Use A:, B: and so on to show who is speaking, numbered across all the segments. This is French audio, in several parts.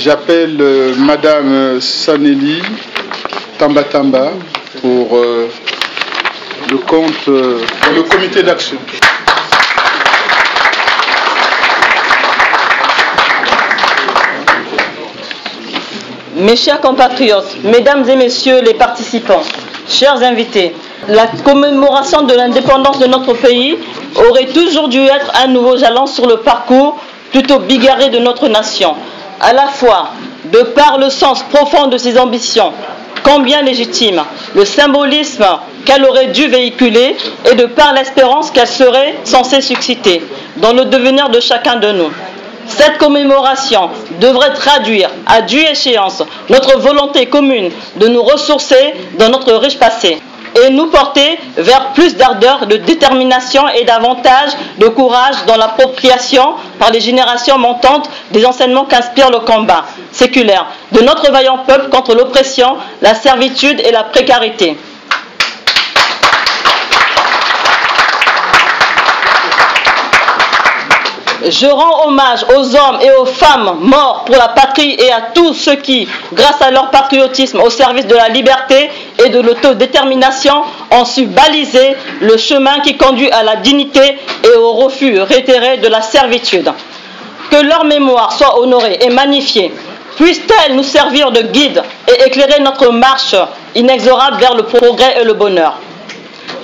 A: J'appelle Madame Saneli Tambatamba pour le comité d'action.
B: Mes chers compatriotes, mesdames et messieurs les participants, chers invités, la commémoration de l'indépendance de notre pays aurait toujours dû être un nouveau jalon sur le parcours plutôt bigarré de notre nation, à la fois de par le sens profond de ses ambitions, combien légitime, le symbolisme qu'elle aurait dû véhiculer et de par l'espérance qu'elle serait censée susciter dans le devenir de chacun de nous. Cette commémoration devrait traduire à due échéance notre volonté commune de nous ressourcer dans notre riche passé et nous porter vers plus d'ardeur, de détermination et davantage de courage dans l'appropriation par les générations montantes des enseignements qu'inspire le combat séculaire de notre vaillant peuple contre l'oppression, la servitude et la précarité. Je rends hommage aux hommes et aux femmes morts pour la patrie et à tous ceux qui, grâce à leur patriotisme au service de la liberté et de l'autodétermination, ont su baliser le chemin qui conduit à la dignité et au refus réitéré de la servitude. Que leur mémoire soit honorée et magnifiée, puisse-t-elle nous servir de guide et éclairer notre marche inexorable vers le progrès et le bonheur.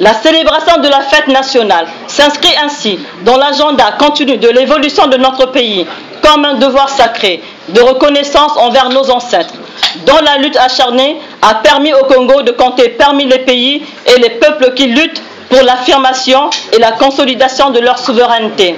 B: La célébration de la fête nationale s'inscrit ainsi dans l'agenda continu de l'évolution de notre pays comme un devoir sacré de reconnaissance envers nos ancêtres, dont la lutte acharnée a permis au Congo de compter parmi les pays et les peuples qui luttent pour l'affirmation et la consolidation de leur souveraineté.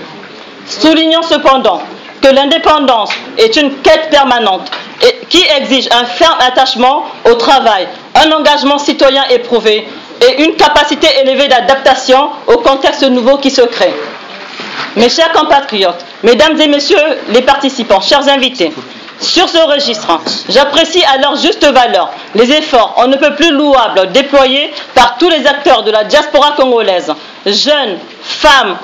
B: Soulignons cependant que l'indépendance est une quête permanente et qui exige un ferme attachement au travail, un engagement citoyen éprouvé et une capacité élevée d'adaptation au contexte nouveau qui se crée. Mes chers compatriotes, mesdames et messieurs les participants, chers invités, sur ce registre, j'apprécie à leur juste valeur les efforts on ne peut plus louables déployés par tous les acteurs de la diaspora congolaise, jeunes, femmes,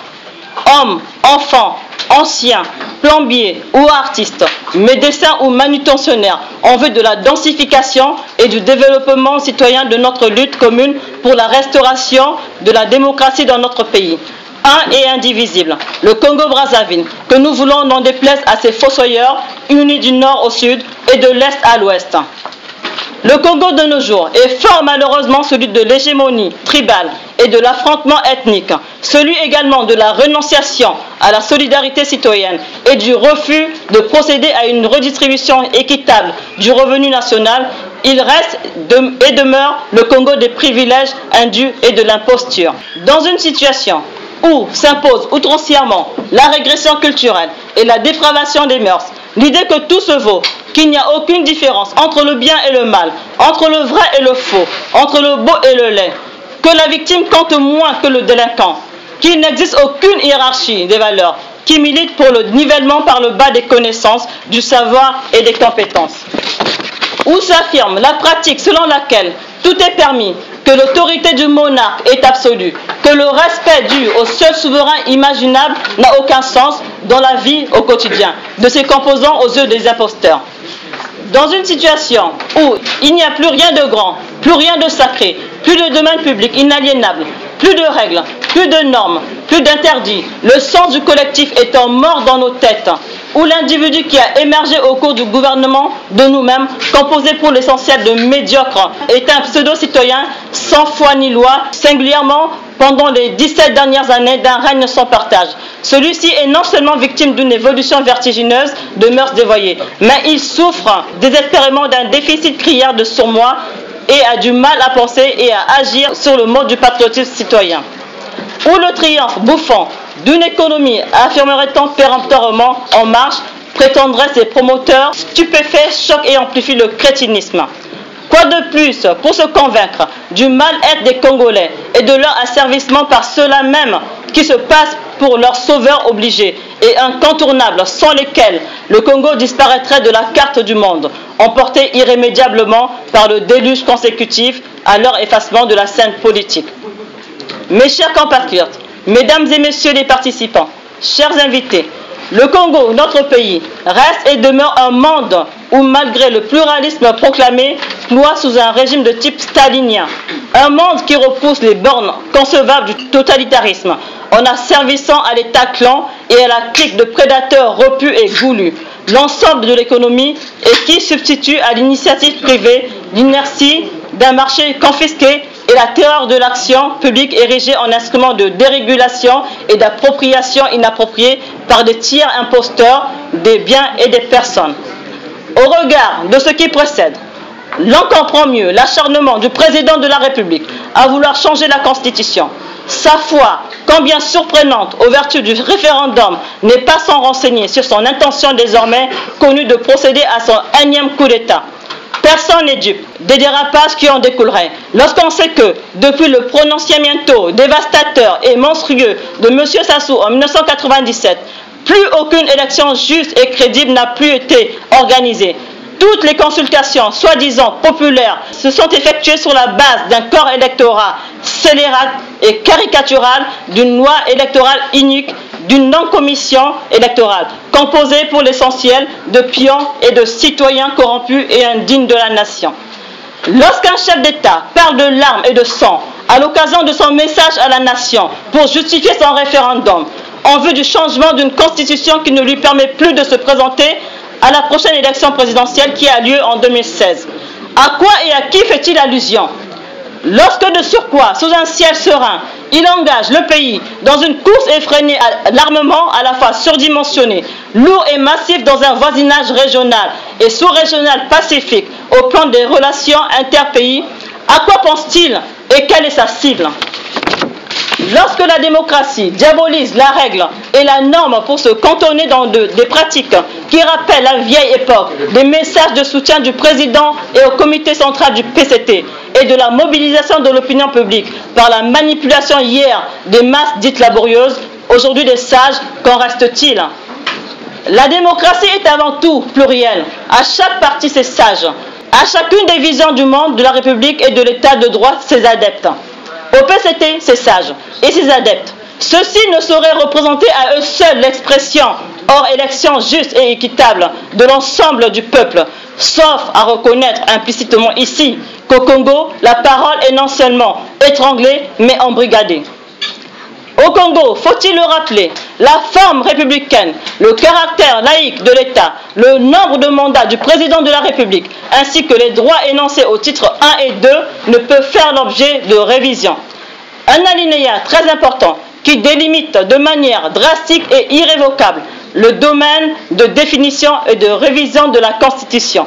B: hommes, enfants, anciens, plombiers ou artistes, médecins ou manutentionnaires, en vue de la densification et du développement citoyen de notre lutte commune pour la restauration de la démocratie dans notre pays. Un et indivisible, le Congo-Brazzaville, que nous voulons n'en déplaise à ses fossoyeurs, unis du nord au sud et de l'est à l'ouest. Le Congo de nos jours est fort malheureusement celui de l'hégémonie tribale et de l'affrontement ethnique, celui également de la renonciation à la solidarité citoyenne et du refus de procéder à une redistribution équitable du revenu national. Il reste et demeure le Congo des privilèges indus et de l'imposture. Dans une situation où s'impose outrancièrement la régression culturelle et la dépravation des mœurs, l'idée que tout se vaut, qu'il n'y a aucune différence entre le bien et le mal, entre le vrai et le faux, entre le beau et le laid, que la victime compte moins que le délinquant, qu'il n'existe aucune hiérarchie des valeurs, qui milite pour le nivellement par le bas des connaissances, du savoir et des compétences. Où s'affirme la pratique selon laquelle tout est permis, que l'autorité du monarque est absolue, que le respect dû au seul souverain imaginable n'a aucun sens dans la vie au quotidien de ses composants aux yeux des imposteurs. Dans une situation où il n'y a plus rien de grand, plus rien de sacré, plus de domaine public inaliénable, plus de règles, plus de normes, plus d'interdits, le sens du collectif étant mort dans nos têtes, où l'individu qui a émergé au cours du gouvernement de nous-mêmes, composé pour l'essentiel de médiocres, est un pseudo-citoyen sans foi ni loi, singulièrement pendant les 17 dernières années d'un règne sans partage. Celui-ci est non seulement victime d'une évolution vertigineuse de mœurs dévoyées, mais il souffre désespérément d'un déficit criard de surmoi et a du mal à penser et à agir sur le mode du patriotisme citoyen. Où le triomphe bouffant d'une économie affirmerait-on péremptoirement en marche, prétendraient ses promoteurs, stupéfaits, choquent et amplifient le crétinisme. Quoi de plus pour se convaincre du mal-être des Congolais et de leur asservissement par ceux-là même qui se passent pour leurs sauveurs obligés et incontournables, sans lesquels le Congo disparaîtrait de la carte du monde, emporté irrémédiablement par le déluge consécutif à leur effacement de la scène politique. Mes chers compatriotes, mesdames et messieurs les participants, chers invités, Le Congo, notre pays, reste et demeure un monde où, malgré le pluralisme proclamé, ploie sous un régime de type stalinien. Un monde qui repousse les bornes concevables du totalitarisme en asservissant à l'État clan et à la clique de prédateurs repus et goulus l'ensemble de l'économie et qui substitue à l'initiative privée l'inertie d'un marché confisqué et la terreur de l'action publique érigée en instrument de dérégulation et d'appropriation inappropriée par des tiers imposteurs des biens et des personnes. Au regard de ce qui précède, l'on comprend mieux l'acharnement du président de la République à vouloir changer la Constitution. Sa foi, combien surprenante aux vertus du référendum, n'est pas sans renseigner sur son intention désormais connue de procéder à son énième coup d'État. Personne n'est dupe des dérapages qui en découleraient lorsqu'on sait que, depuis le prononciamiento dévastateur et monstrueux de M. Sassou en 1997, plus aucune élection juste et crédible n'a plus été organisée. Toutes les consultations, soi-disant populaires, se sont effectuées sur la base d'un corps électoral scélérat et caricatural, d'une loi électorale unique, d'une non-commission électorale, composée pour l'essentiel de pions et de citoyens corrompus et indignes de la nation. Lorsqu'un chef d'État parle de larmes et de sang à l'occasion de son message à la nation pour justifier son référendum, en vue du changement d'une constitution qui ne lui permet plus de se présenter à la prochaine élection présidentielle qui a lieu en 2016. À quoi et à qui fait-il allusion? Lorsque de surcroît, sous un ciel serein, il engage le pays dans une course effrénée à l'armement à la fois surdimensionné, lourd et massif dans un voisinage régional et sous-régional pacifique au plan des relations interpays, à quoi pense-t-il et quelle est sa cible? Lorsque la démocratie diabolise la règle et la norme pour se cantonner dans des pratiques qui rappellent la vieille époque, des messages de soutien du président et au comité central du PCT et de la mobilisation de l'opinion publique par la manipulation hier des masses dites laborieuses, aujourd'hui des sages, qu'en reste-t-il? La démocratie est avant tout plurielle. À chaque parti ses sages. À chacune des visions du monde, de la République et de l'État de droit, ses adeptes. Au PCT, ses sages et ses adeptes. Ceux-ci ne sauraient représenter à eux seuls l'expression, hors élection juste et équitable, de l'ensemble du peuple, sauf à reconnaître implicitement ici qu'au Congo, la parole est non seulement étranglée, mais embrigadée. Au Congo, faut-il le rappeler, la forme républicaine, le caractère laïque de l'État, le nombre de mandats du président de la République, ainsi que les droits énoncés au titre 1 et 2 ne peuvent faire l'objet de révision. Un alinéa très important qui délimite de manière drastique et irrévocable le domaine de définition et de révision de la Constitution.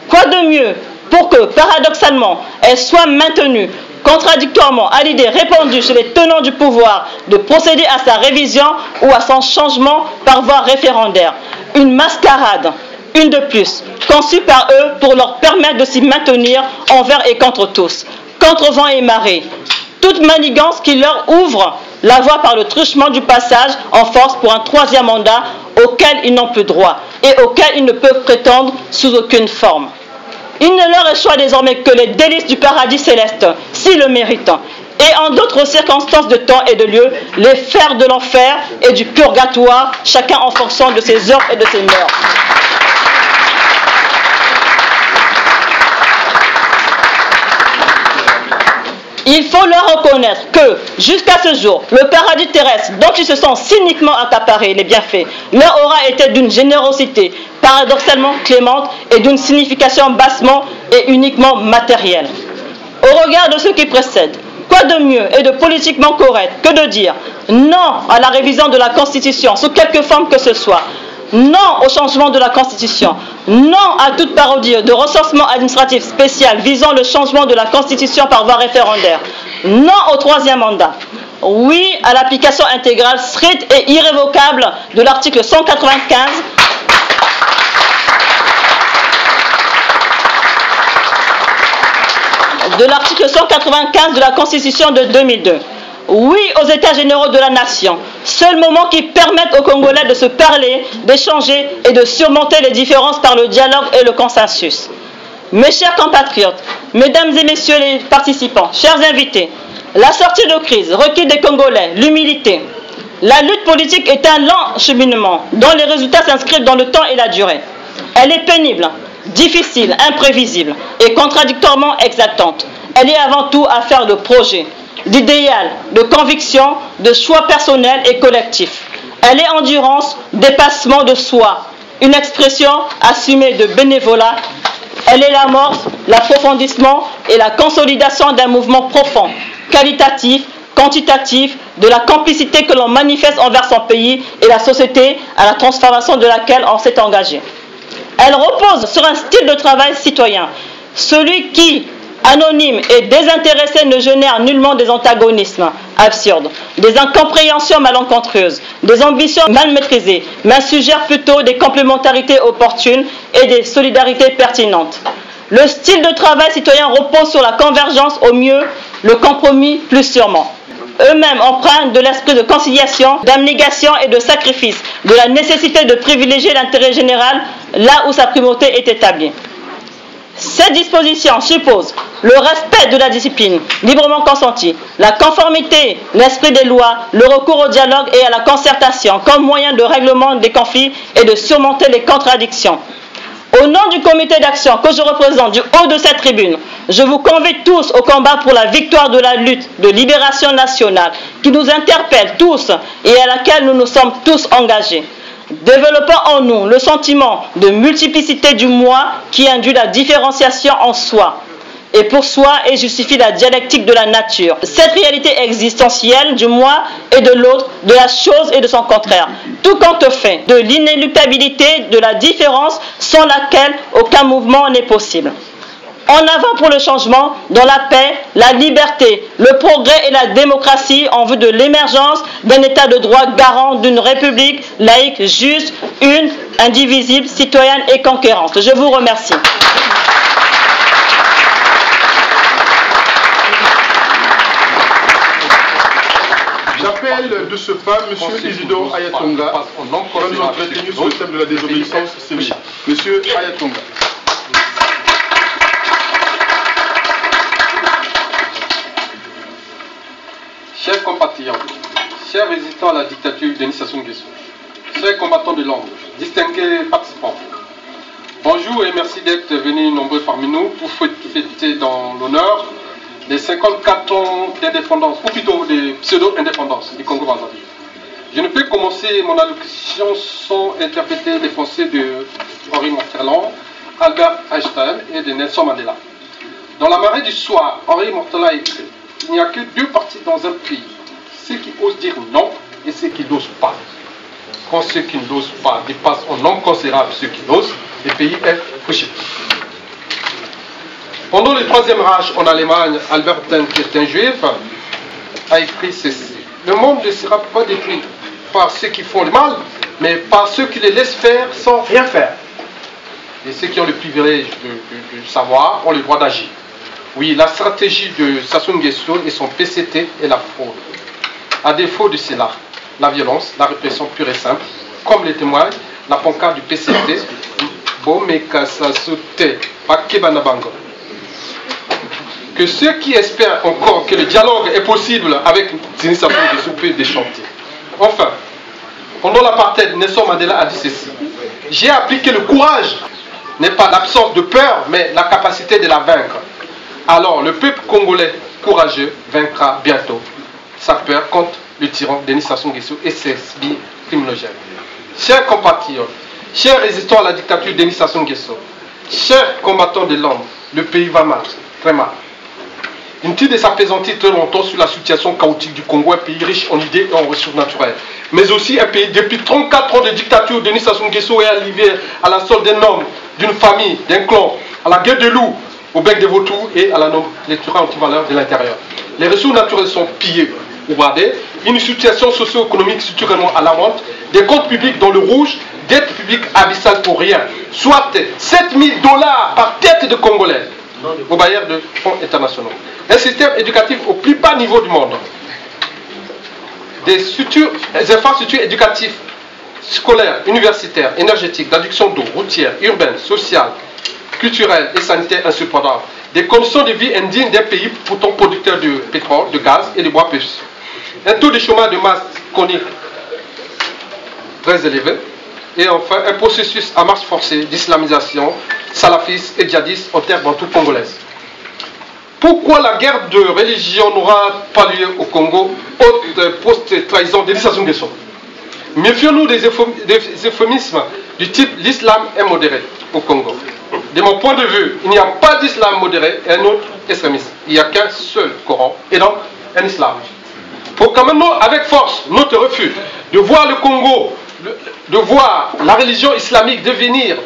B: Quoi de mieux pour que, paradoxalement, elle soit maintenue contradictoirement à l'idée répandue chez les tenants du pouvoir de procéder à sa révision ou à son changement par voie référendaire. Une mascarade, une de plus, conçue par eux pour leur permettre de s'y maintenir envers et contre tous, contre vent et marée. Toute manigance qui leur ouvre la voie par le truchement du passage en force pour un troisième mandat auquel ils n'ont plus droit et auquel ils ne peuvent prétendre sous aucune forme. Il ne leur échoit désormais que les délices du paradis céleste, s'ils le méritent, et en d'autres circonstances de temps et de lieu, les fers de l'enfer et du purgatoire, chacun en fonction de ses heures et de ses mœurs. Il faut leur reconnaître que, jusqu'à ce jour, le paradis terrestre dont ils se sont cyniquement accaparés les bienfaits leur aura été d'une générosité paradoxalement clémente et d'une signification bassement et uniquement matérielle. Au regard de ce qui précède, quoi de mieux et de politiquement correct que de dire non à la révision de la Constitution sous quelque forme que ce soit, non au changement de la Constitution, non à toute parodie de recensement administratif spécial visant le changement de la Constitution par voie référendaire, non au troisième mandat, oui à l'application intégrale, stricte et irrévocable de l'article 195 de la Constitution de 2002. Oui aux États généraux de la nation, seul moment qui permette aux Congolais de se parler, d'échanger et de surmonter les différences par le dialogue et le consensus. Mes chers compatriotes, mesdames et messieurs les participants, chers invités, la sortie de crise requiert des Congolais l'humilité, La lutte politique est un lent cheminement dont les résultats s'inscrivent dans le temps et la durée. Elle est pénible, difficile, imprévisible et contradictoirement exaltante. Elle est avant tout affaire de projet, d'idéal, de conviction, de choix personnels et collectifs. Elle est endurance, dépassement de soi, une expression assumée de bénévolat. Elle est l'amorce, l'approfondissement et la consolidation d'un mouvement profond, qualitatif, quantitatif, de la complicité que l'on manifeste envers son pays et la société à la transformation de laquelle on s'est engagé. Elle repose sur un style de travail citoyen, celui qui, anonyme et désintéressé, ne génère nullement des antagonismes absurdes, des incompréhensions malencontreuses, des ambitions mal maîtrisées, mais suggère plutôt des complémentarités opportunes et des solidarités pertinentes. Le style de travail citoyen repose sur la convergence au mieux, le compromis plus sûrement. Eux-mêmes empreints de l'esprit de conciliation, d'abnégation et de sacrifice, de la nécessité de privilégier l'intérêt général là où sa primauté est établie. Cette disposition suppose le respect de la discipline librement consentie, la conformité, l'esprit des lois, le recours au dialogue et à la concertation comme moyen de règlement des conflits et de surmonter les contradictions. Au nom du comité d'action que je représente du haut de cette tribune, je vous convie tous au combat pour la victoire de la lutte de libération nationale qui nous interpelle tous et à laquelle nous nous sommes tous engagés. Développant en nous le sentiment de multiplicité du moi qui induit la différenciation en soi et pour soi et justifie la dialectique de la nature. Cette réalité existentielle du moi et de l'autre, de la chose et de son contraire. Tout compte fait de l'inéluctabilité de la différence sans laquelle aucun mouvement n'est possible. En avant pour le changement, dans la paix, la liberté, le progrès et la démocratie en vue de l'émergence d'un état de droit garant d'une république laïque, juste, une, indivisible, citoyenne et conquérante. Je vous remercie.
A: J'appelle de ce pas M. Isidore Ayatonga, qui va nous entretenir sur le thème de la désobéissance civile. M. Ayatonga.
C: Chers compatriotes, chers résistants à la dictature Denis Sassou Nguesso, chers combattants de l'ombre, distingués participants, bonjour et merci d'être venus nombreux parmi nous pour fêter dans l'honneur les 54 ans d'indépendance, ou plutôt des pseudo-indépendances du Congo-Brazzaville. Je ne peux commencer mon allocution sans interpréter les pensées de Henri Mortelan, Albert Einstein et de Nelson Mandela. Dans la marée du soir, Henri Mortelan écrit: il n'y a que deux partis dans un pays, ceux qui osent dire non et ceux qui n'osent pas. Quand ceux qui n'osent pas dépassent en nombre considérable ceux qui n'osent, le pays est fouché. Pendant le Troisième Reich en Allemagne, Albert Einstein, qui est un juif, a écrit ceci: le monde ne sera pas détruit par ceux qui font le mal, mais par ceux qui les laissent faire sans rien faire. Et ceux qui ont le privilège de savoir ont le droit d'agir. Oui, la stratégie de Sassou Nguesso et son PCT est la fraude. À défaut de cela, la violence, la répression pure et simple, comme le témoigne la pancarte du PCT, que ceux qui espèrent encore que le dialogue est possible avec Denis Sassou Nguesso peuvent déchanter. Enfin, pendant l'apartheid, Nelson Mandela a dit ceci: j'ai appris que le courage n'est pas l'absence de peur, mais la capacité de la vaincre. Alors, le peuple congolais courageux vaincra bientôt sa peur contre le tyran Denis Sassou Nguesso et ses sbires criminogènes. Chers compatriotes, chers résistants à la dictature Denis Sassou Nguesso, chers combattants de l'homme, le pays va mal, très mal. Inutile de s'apaisantir très longtemps sur la situation chaotique du Congo, un pays riche en idées et en ressources naturelles, mais aussi un pays depuis 34 ans de dictature. Denis Sassou Nguesso est arrivé à la solde d'un homme, d'une famille, d'un clan, à la guerre de loups, au bec des vautours et à la lecture antivaleur de l'intérieur. Les ressources naturelles sont pillées ou bradées, une situation socio-économique structurellement alarmante, des comptes publics dans le rouge, dettes publiques abyssales pour rien, soit 7 000 $, par tête de Congolais aux bailleurs de fonds internationaux. Un système éducatif au plus bas niveau du monde. Des infrastructures éducatives, scolaires, universitaires, énergétiques, d'adduction d'eau, routière, urbaine, sociale, culturelle et sanitaire insupportables. Des conditions de vie indignes d'un pays pourtant producteur de pétrole, de gaz et de bois précieux. Un taux de chômage de masse chronique très élevée. Et enfin, un processus à marche forcée d'islamisation salafiste et djihadiste en terre bantou congolaise. Pourquoi la guerre de religion n'aura pas lieu au Congo, haute post-trahison de Denis Sassou Nguesso? Méfions-nous des euphémismes du type l'islam est modéré au Congo. De mon point de vue, il n'y a pas d'islam modéré et un autre extrémiste. Il n'y a qu'un seul Coran et donc un islam. Proclamons avec force notre refus de voir le Congo, de voir la religion islamique devenir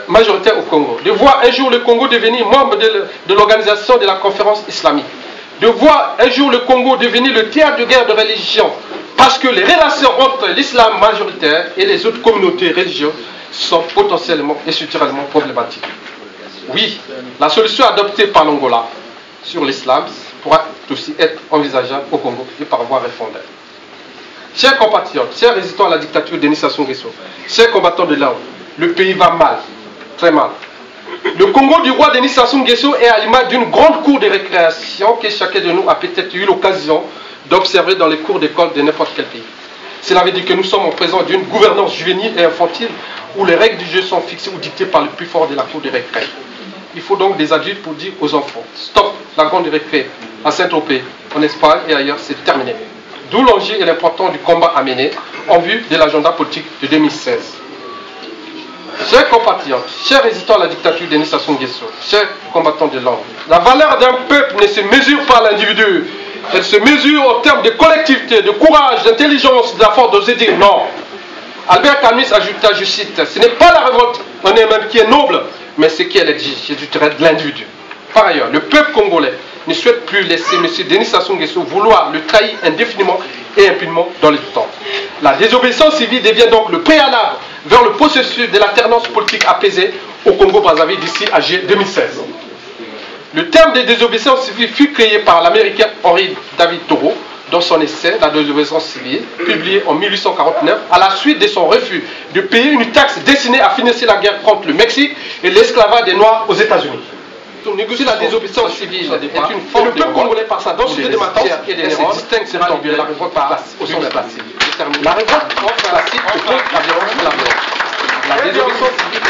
C: majoritaire au Congo, de voir un jour le Congo devenir membre de l'organisation de la conférence islamique, de voir un jour le Congo devenir le théâtre de guerre de religion, parce que les relations entre l'islam majoritaire et les autres communautés religieuses sont potentiellement et structurellement problématiques. Oui, la solution adoptée par l'Angola sur l'islam pourra aussi être envisageable au Congo et par voie référendaire. Chers compatriotes, chers résistants à la dictature de Denis Sassou Nguesso, chers combattants de l'arme, le pays va mal, très mal. Le Congo du roi Denis Sassou Nguesso est à l'image d'une grande cour de récréation que chacun de nous a peut-être eu l'occasion d'observer dans les cours d'école de n'importe quel pays. Cela veut dire que nous sommes en présence d'une gouvernance juvénile et infantile où les règles du jeu sont fixées ou dictées par le plus fort de la cour de récré. Il faut donc des adultes pour dire aux enfants, stop, la grande récré à Saint-Tropez, en Espagne et ailleurs, c'est terminé. D'où l'enjeu et l'importance du combat à mener en vue de l'agenda politique de 2016. Chers compatriotes, chers résistants à la dictature de Denis Sassou Nguesso, chers combattants de l'ordre, la valeur d'un peuple ne se mesure pas à l'individu, elle se mesure en termes de collectivité, de courage, d'intelligence, de la force d'oser dire non. Albert Camus ajouta, je cite, ce n'est pas la révolte en elle-même qui est noble, mais ce qu'elle exige, j'ajouterai de l'individu. Par ailleurs, le peuple congolais ne souhaite plus laisser M. Denis Sassou Nguesso vouloir le trahir indéfiniment et impunément dans le temps. La désobéissance civile devient donc le préalable vers le processus de l'alternance politique apaisée au Congo-Brazzaville d'ici à juillet 2016. Le terme de désobéissance civile fut créé par l'américain Henry David Thoreau dans son essai La désobéissance civile, publié en 1849, à la suite de son refus de payer une taxe destinée à financer la guerre contre le Mexique et l'esclavage des Noirs aux États-Unis. Négocier la désobéissance civile est une forme de peuple congolais par sa densité de matière et des neurones sera de la révolte au sein de la place. La révolte classique oppose la violence et la violence. La désobéissance civile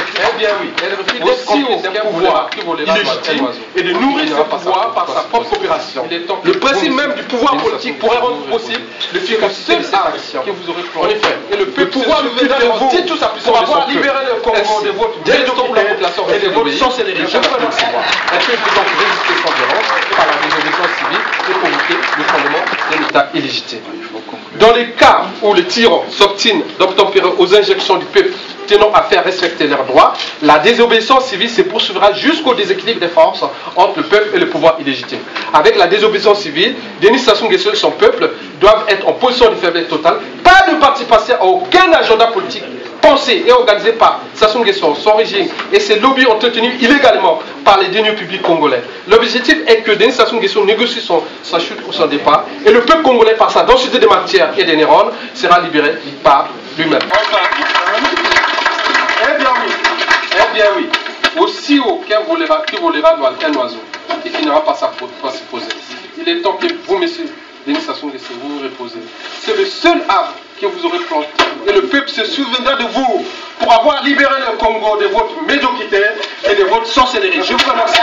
C: elle refuse aussi aucun pouvoir illégitime et de nourrir ce pouvoir par sa propre coopération. Le principe même du pouvoir politique pourrait rendre possible le fait que seule action que vous aurez en effet, et le pouvoir de vous démonter toute sa puissance pour avoir libéré le Congo de votre désordre pour la population et de votre sorcellerie. Un peuple peut donc résister sans violence par la désobéissance civile et provoquer le fondement d'un État illégitime. Dans les cas où les tyrans s'obstinent d'obtempérer aux injections du peuple tenant à faire respecter leurs droits, la désobéissance civile se poursuivra jusqu'au déséquilibre des forces entre le peuple et le pouvoir illégitime. Avec la désobéissance civile, Denis Sassou Nguesso et son peuple doivent être en position de faiblesse totale, pas de participation à aucun agenda politique pensé et organisé par Sassou Nguesso, son régime et ses lobbies entretenus illégalement par les deniers publics congolais. L'objectif est que Denis Sassou Nguesso négocie sa chute ou son départ et le peuple congolais, par sa densité de matière et des neurones, sera libéré par lui-même. Eh bien oui, aussi haut qu'un volera doit un oiseau, il finira par se poser. Il est temps que vous, messieurs, Denis Sassou Nguesso, vous vous reposez. C'est le seul arbre que vous aurez planté. Et le peuple se souviendra de vous pour avoir libéré le Congo de votre médiocrité et de votre sorcellerie. Je vous remercie.